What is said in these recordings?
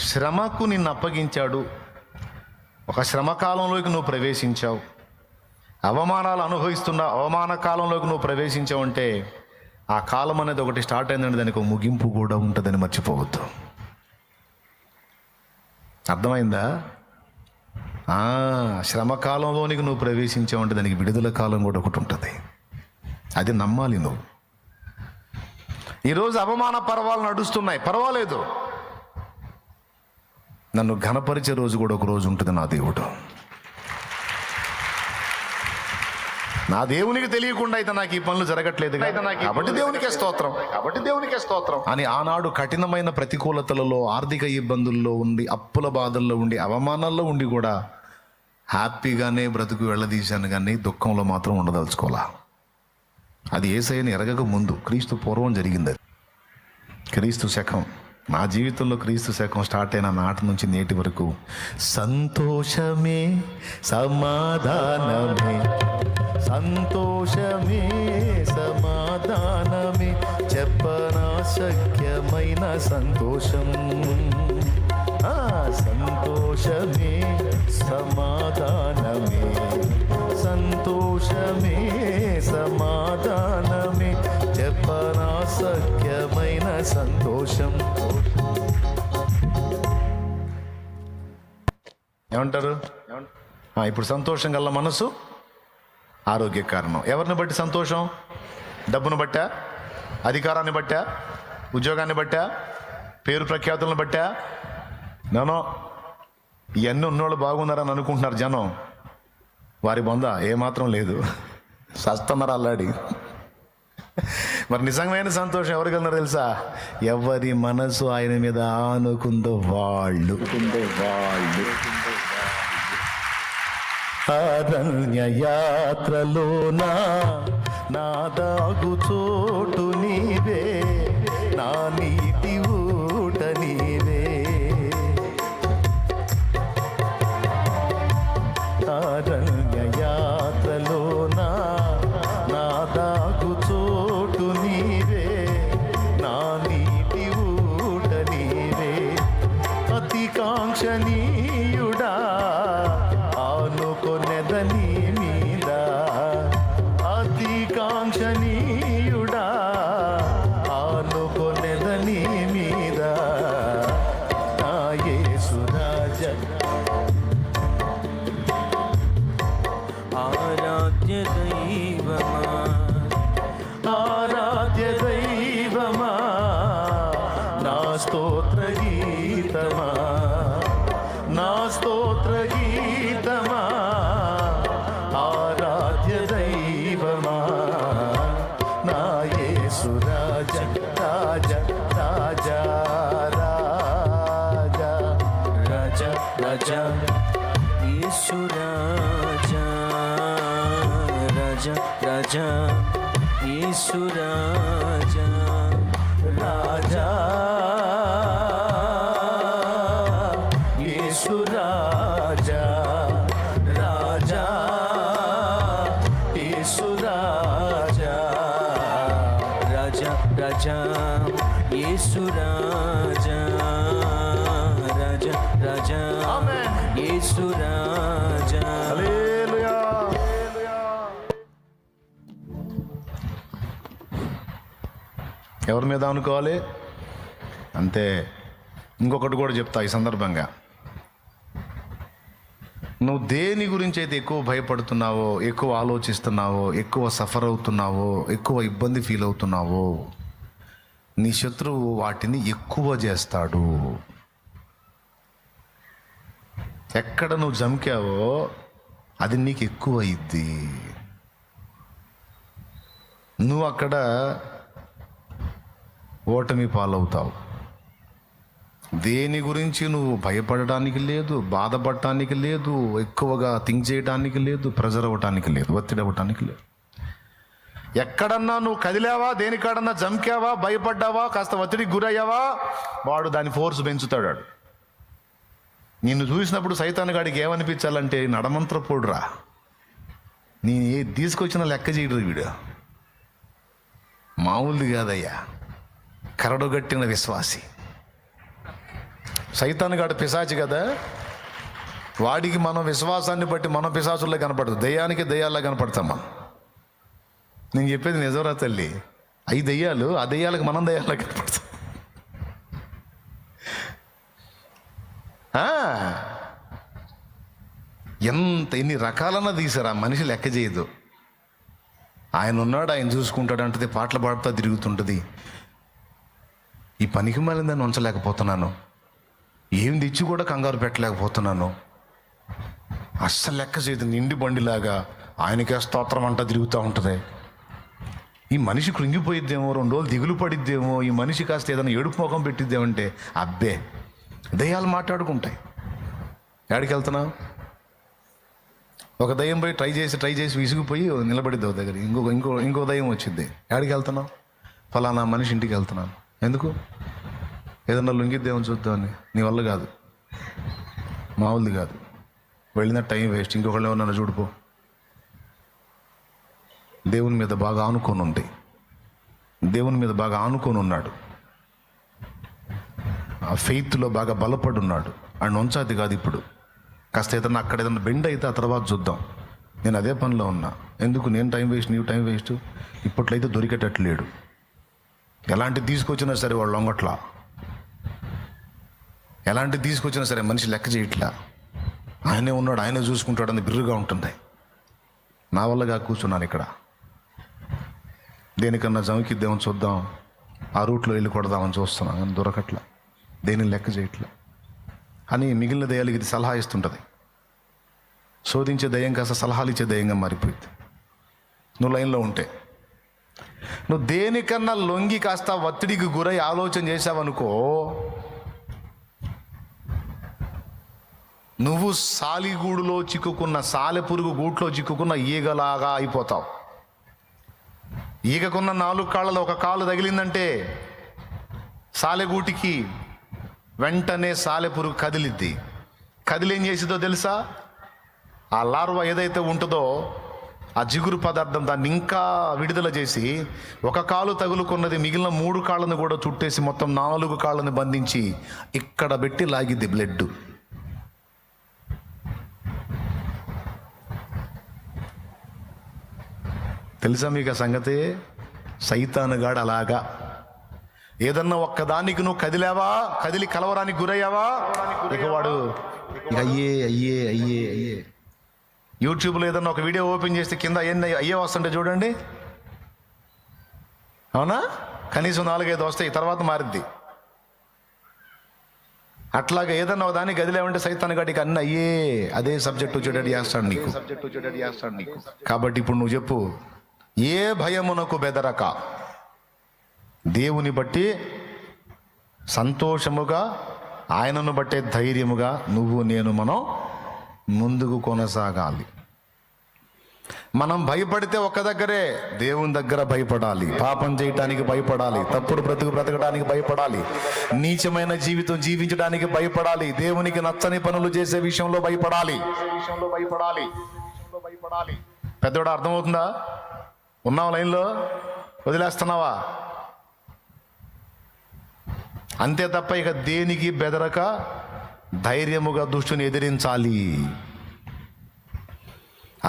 శ్రమకు నిన్ను అప్పగించాడు, ఒక శ్రమకాలంలోకి నువ్వు ప్రవేశించావు, అవమానాలు అనుభవిస్తున్న అవమాన కాలంలోకి నువ్వు ప్రవేశించావు అంటే ఆ కాలం అనేది ఒకటి స్టార్ట్ అయిందంటే దానికి ఒక ముగింపు కూడా ఉంటుందని మర్చిపోవద్దు. అర్థమైందా? శ్రమకాలంలోనికి నువ్వు ప్రవేశించావంటే దానికి విడుదల కాలం కూడా ఒకటి ఉంటుంది. అది నమ్మాలి నువ్వు. ఈరోజు అవమాన పర్వాలు నడుస్తున్నాయి, పర్వాలేదు, నన్ను ఘనపరిచే రోజు కూడా ఒక రోజు ఉంటుంది నా దేవుడు. నా దేవునికి తెలియకుండా అయితే నాకు ఈ పనులు జరగట్లేదు కాబట్టి దేవునికే స్తోత్రం అని ఆనాడు కఠినమైన ప్రతికూలతలలో, ఆర్థిక ఇబ్బందుల్లో ఉండి, అప్పుల బాధల్లో ఉండి, అవమానాల్లో ఉండి కూడా హ్యాపీగానే బ్రతుకు వెళ్ళదీశాను, కానీ దుఃఖంలో మాత్రం ఉండదలుచుకోవాలా. అది యేసయ్యని ఎరగక ముందు, క్రీస్తు పూర్వం జరిగింది. క్రీస్తు శకం, నా జీవితంలో క్రీస్తు శకం స్టార్ట్ అయిన నాటి నుంచి నేటి వరకు సంతోషమే సమాధానమే, సంతోషమే సమాధానమే, చెప్పనా శక్యమైన సంతోషం. సంతోషమే సమాధానమే, సంతోషమే సమాధానమే, చెప్పనా శక్యమైన సంతోషం. ఏమంటారు? ఇప్పుడు సంతోషం గల మనసు ఆరోగ్య కారణం. ఎవరిని బట్టి సంతోషం? డబ్బును బట్టా, అధికారాన్ని బట్టా, ఉద్యోగాన్ని బట్టా, పేరు ప్రఖ్యాతులను బట్టా? నేను ఇవన్నీ ఉన్నోళ్ళు బాగున్నారని అనుకుంటున్నారు జనం. వారి బొంద ఏమాత్రం లేదు, సస్తున్నారు అల్లాడి. మరి నిజమైన సంతోషం ఎవరికి అన్నారు తెలుసా? ఎవరి మనసు ఆయన మీద ఆనుకుందో వాళ్ళు. అరణ్య యాత్రలో నా దాగు చోటు నీవే, నా నీటి ఊట నీవే. అరణ్య యాత్రలో నా దాగు చోటు నీవే, నా నీటి ఊట నీవే. అతి కాంక్షణీయుడా ఆనుకొనెదని మీద, అతి కాంక్షణీయుడా ఆనుకొనెదని మీద, నా యేసు రాజా. ఆరాధ్య దైవమా, ఆరాధ్య దైవమా, నా స్తోత్ర గీతమా, నా స్తోత్ర గీతమా, ఆరాధ్య దైవమా, నా యేసు రాజ రాజ రాజ రాజ రాజా రాజా యేసు రాజా, రాజా రాజా యేసు రాజా, రాజా యేసు రాజా, రాజా యేసు రాజా, రాజా రాజా యేసు రాజా, రాజా రాజా యేసు రాజా. హల్లెలూయా. ఎవరి మీద అనుకోవాలి అంతే. ఇంకొకటి కూడా చెప్తా ఈ సందర్భంగా, నువ్వు దేని గురించి అయితే ఎక్కువ భయపడుతున్నావో, ఎక్కువ ఆలోచిస్తున్నావో, ఎక్కువ సఫర్ అవుతున్నావో, ఎక్కువ ఇబ్బంది ఫీల్ అవుతున్నావో, నీ శత్రువు వాటిని ఎక్కువ చేస్తాడు. ఎక్కడ నువ్వు జంకావో అది నీకు ఎక్కువ అయింది. నువ్వు అక్కడ ఓటమి పాలవుతావు. దేని గురించి నువ్వు భయపడటానికి లేదు, బాధపడటానికి లేదు, ఎక్కువగా థింక్ చేయడానికి లేదు, ప్రెజర్ అవ్వటానికి లేదు, ఒత్తిడి అవ్వటానికి లేదు. ఎక్కడన్నా నువ్వు కదిలావా, దేనికాడన్నా జంకావా, భయపడ్డావా, కాస్త ఒత్తిడికి గురయ్యావా, వాడు దాని ఫోర్స్ పెంచుతాడు. నిన్ను చూసినప్పుడు సైతాన్ గాడికి ఏమనిపించాలంటే నడమంత్ర పోడురా, నేను తీసుకొచ్చిన లెక్క చేయడు వీడు, మామూలుది కాదయ్యా, కరడుగట్టిన విశ్వాసి. సైతాను గాడు పిశాచి కదా, వాడికి మనం విశ్వాసాన్ని బట్టి మనం పిశాచుల్లో కనపడదు, దయ్యానికి దయ్యాల్లో కనపడతాం మనం. నేను చెప్పేది నిజంరా తల్లి. అవి దయ్యాలు, ఆ దయ్యాలకు మనం దయ్యాల్లో కనపడతాం. ఎన్ని రకాలన్నా తీసారు, ఆ మనిషి లెక్క చేయదు. ఆయన ఉన్నాడు, ఆయన చూసుకుంటాడు అంటది, పాటలు పాడుతూ తిరుగుతుంటుంది. ఈ పనికి మళ్ళీ దాన్ని ఉంచలేకపోతున్నాను, ఏం తెచ్చి కూడా కంగారు పెట్టలేకపోతున్నాను. అస్సలు లెక్క చేయదు, నిండి బండిలాగా ఆయనకే స్తోత్రం అంట తిరుగుతూ ఉంటుంది. ఈ మనిషి కృంగిపోయిద్దేమో, 2 రోజులు దిగులు పడిద్దేమో, ఈ మనిషి కాస్త ఏదైనా ఏడుపు ముఖం పెట్టిద్దేమంటే అబ్బే దయ్యాలు మాట్లాడుకుంటాయి. ఎక్కడికి వెళ్తున్నావు? ఒక దయ్యం పోయి ట్రై చేసి విసిగిపోయి నిలబడిద్ది ఒక దగ్గర. ఇంకో దయ్యం వచ్చింది. ఎక్కడికి వెళ్తున్నావు? ఫలానా మనిషి ఇంటికి వెళ్తున్నాను. ఎందుకు? ఏదన్నా లొంగిద్దేమని చూద్దామని. నీ వల్ల కాదు, మామూలుది కాదు. వెళ్ళిన టైం వేస్ట్. ఇంకొకళ్ళు ఏమన్నా చూడిపో. దేవుని మీద బాగా ఆనుకొని ఉంది, దేవుని మీద బాగా ఆనుకొని ఉన్నాడు, ఆ ఫెయిత్లో బాగా బలపడి ఉన్నాడు. అండ్ ఉంచాది కాదు. ఇప్పుడు కాస్త ఏదన్నా అక్కడ ఏదన్నా బెండ్ అయితే ఆ తర్వాత చూద్దాం. నేను అదే పనిలో ఉన్నా. ఎందుకు నేను టైం వేస్ట్, నీవు టైం వేస్ట్? ఇప్పట్లో అయితే దొరికేటట్లు లేడు. ఎలాంటిది తీసుకొచ్చినా సరే వాళ్ళు లొంగట్లా, ఎలాంటిది తీసుకొచ్చినా సరే మనిషి లెక్క చేయట్లా. ఆయనే ఉన్నాడు, ఆయనే చూసుకుంటాడు అని బిర్రుగా ఉంటుంది. నా వల్లగా కూర్చున్నాను ఇక్కడ. దేనికన్నా జమకిద్దామని చూద్దాం, ఆ రూట్లో వెళ్ళి కొడదామని చూస్తున్నాను, కానీ దొరకట్లా. దేనిని లెక్క చేయట్లా అని మిగిలిన దయ్యాలకి ఇది సలహా ఇస్తుంటుంది. శోధించే దయ్యం కాస్త సలహాలు ఇచ్చే దయ్యంగా మారిపోయింది. నువ్వు లైన్లో ఉంటే, నువ్వు దేనికన్నా లొంగి కాస్త ఒత్తిడికి గురై ఆలోచన చేసావనుకో, నువ్వు సాలిగూడులో చిక్కుకున్న, సాలెపురుగు గూట్లో చిక్కుకున్న ఈగలాగా అయిపోతావు. ఈగకున్న 4 కాళ్ళలో ఒక కాలు తగిలిందంటే సాలెగూటికి వెంటనే సాలెపురుగు కదిలిద్ది. కదిలేం చేసిందో తెలుసా? ఆ లార్వా ఏదైతే ఉంటుందో ఆ జిగురు పదార్థం దాన్ని ఇంకా విడుదల చేసి, ఒక కాలు తగులుకున్నది మిగిలిన 3 కాళ్ళను కూడా చుట్టేసి మొత్తం 4 కాళ్ళని బంధించి ఇక్కడ పెట్టి లాగిద్ది బ్లడ్. తెలుసా మీకు ఆ సంగతి? సైతానుగాడు అలాగా. ఏదన్నా ఒక్కదానికి నువ్వు కదిలి కలవరానికి గురయ్యావా, ఇక వాడు అయ్యే యూట్యూబ్లో ఏదన్నా ఒక వీడియో ఓపెన్ చేస్తే కింద అయ్యే వస్తుంటే చూడండి. అవునా? కనీసం 4-5 వస్తాయి, తర్వాత మారిద్ది. అట్లాగా ఏదన్నా ఒక దానికి గదిలేమంటే సైతానుగాడికి అన్నీ అయ్యే అదే సబ్జెక్టు వచ్చేటట్టు చేస్తాడు నీకు. కాబట్టి ఇప్పుడు నువ్వు చెప్పు, ఏ భయమునకు బెదరక దేవుని బట్టి సంతోషముగా, ఆయనను బట్టే ధైర్యముగా మనం ముందుకు కొనసాగాలి. మనం భయపడితే ఒక్క దగ్గరే, దేవుని దగ్గర భయపడాలి. పాపం చేయటానికి భయపడాలి, తప్పుడు బ్రతకడానికి భయపడాలి, నీచమైన జీవితం జీవించడానికి భయపడాలి, దేవునికి నచ్చని పనులు చేసే విషయంలో భయపడాలి. పెద్దోడా, అర్థమవుతుందా? ఉన్నావా లైన్లో? వదిలేస్తున్నావా? అంతే తప్ప ఇక దేనికి బెదరక ధైర్యముగా దుష్టుని ఎదిరించాలి.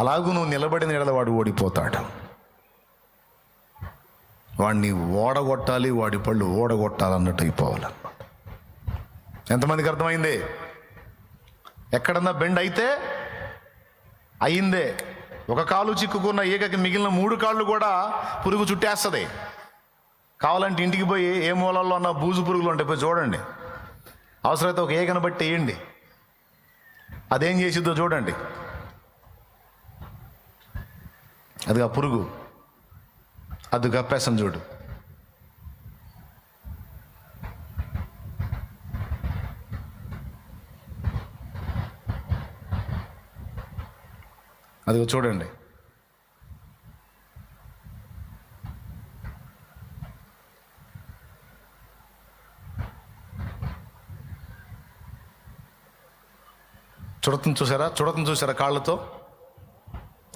అలాగూ నువ్వు నిలబడిన ఎడల వాడు ఓడిపోతాడు. వాడిని ఓడగొట్టాలి, వాడి పళ్ళు ఓడగొట్టాలన్నట్టు అయిపోవాలన్నమాట. ఎంతమందికి అర్థమైంది? ఎక్కడన్నా బెండ్ అయితే అయిందే. ఒక కాలు చిక్కుకున్న ఈగకి మిగిలిన 3 కాళ్ళు కూడా పురుగు చుట్టేస్తుంది. కావాలంటే ఇంటికి పోయి ఏ మూలల్లో ఉన్న బూజు పురుగులు ఉంటాయి పోయి చూడండి. అవసరమైతే ఒక ఈగను బట్టి వేయండి, అదేం చేసిద్దో చూడండి. అది ఆ పురుగు, అది కప్పేసం చూడు. అదిగో చూడండి. చుడతను చూసారా కాళ్ళతో?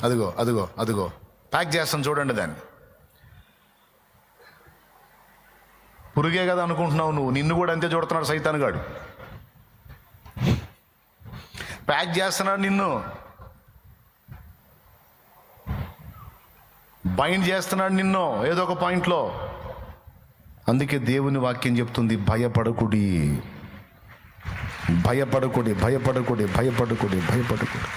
అదిగో ప్యాక్ చేస్తాను చూడండి దాన్ని. పురుగే కదా అనుకుంటున్నావు నువ్వు, నిన్ను కూడా అంతే చూడుతున్నాడు సైతానుగాడు. ప్యాక్ చేస్తున్నాడు నిన్ను, బైండ్ చేస్తున్నాడు నిన్ను ఏదో ఒక పాయింట్లో. అందుకే దేవుని వాక్యం చెప్తుంది, భయపడకుడి, భయపడకుడి, భయపడకుడి, భయపడకుడి, భయపడకుడి.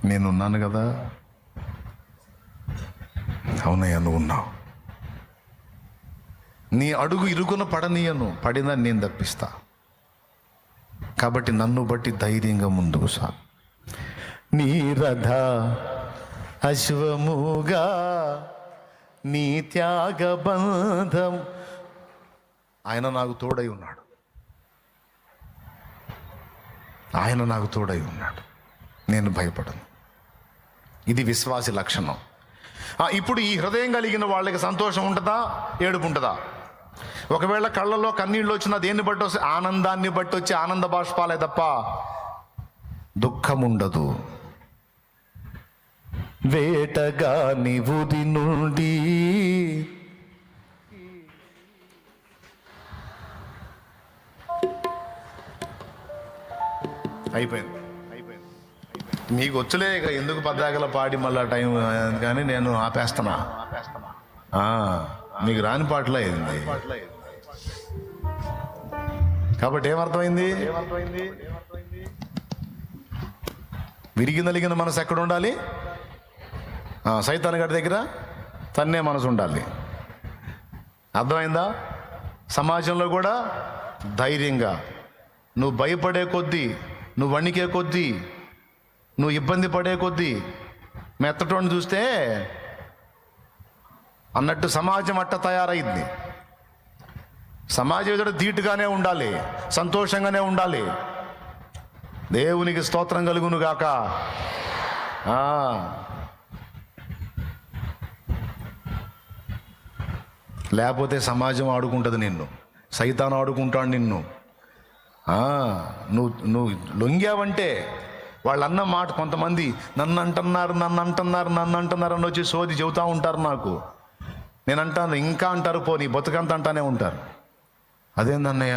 నేనున్నాను కదా. అవునయ్యా, నువ్వు ఉన్నావు. నీ అడుగు ఇరుకున పడనీయను, పడినా నేను తప్పిస్తా. కాబట్టి నన్ను బట్టి ధైర్యంగా ముందుకు సాగు. నీ రథ అశ్వముగా నీ త్యాగబంధం. ఆయన నాకు తోడై ఉన్నాడు, ఆయన నాకు తోడై ఉన్నాడు, నేను భయపడను. ఇది విశ్వాసి లక్షణం. ఇప్పుడు ఈ హృదయం కలిగిన వాళ్ళకి సంతోషం ఉంటుందా, ఏడుపు ఉంటుందా? ఒకవేళ కళ్ళల్లో కన్నీళ్ళు వచ్చినా దేన్ని బట్టి వస్తే ఆనందాన్ని బట్టి వచ్చి ఆనంద బాష్పాలే తప్ప దుఃఖం ఉండదు. వేటగాని ఉరి నుండి అయిపోయింది. మీకు వచ్చలే ఇక ఎందుకు పద్దాకల పాడి మళ్ళా టైం కానీ నేను ఆపేస్తున్నా. మీకు రాని పాటలే అయింది. కాబట్టి ఏమర్థమైంది? విరిగి నలిగిన మనసు ఎక్కడ ఉండాలి? సైతాన్ గడి దగ్గర తన్నే మనసు ఉండాలి. అర్థమైందా? సమాజంలో కూడా ధైర్యంగా నువ్వు భయపడే కొద్దీ, నువ్వు వణికే కొద్దీ, నువ్వు ఇబ్బంది పడే కొద్దీ మెత్తటోని చూస్తే అన్నట్టు సమాజం అట్ట తయారైంది. సమాజం ఎదుట ధీటుగానే ఉండాలి, సంతోషంగానే ఉండాలి. దేవునికి స్తోత్రం కలుగును గాక. లేకపోతే సమాజం ఆడుకుంటుంది నిన్ను, సైతాన్ ఆడుకుంటాడు నిన్ను. నువ్వు లొంగావంటే వాళ్ళు అన్న మాట, కొంతమంది నన్ను అంటున్నారు అని వచ్చి సోది చెబుతూ ఉంటారు నాకు. నేను అంటాను, ఇంకా అంటారు, పోనీ బతుకంత అంటానే ఉంటారు. అదేందన్నయ్య,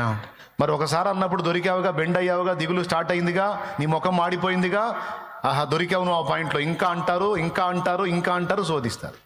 మరి ఒకసారి అన్నప్పుడు దొరికావుగా, బెండ్ అయ్యావుగా, దిగులు స్టార్ట్ అయిందిగా, నీ ముఖం మాడిపోయిందిగా, దొరికావు నువ్వు ఆ పాయింట్లో. ఇంకా అంటారు, ఇంకా అంటారు, ఇంకా అంటారు, శోధిస్తారు.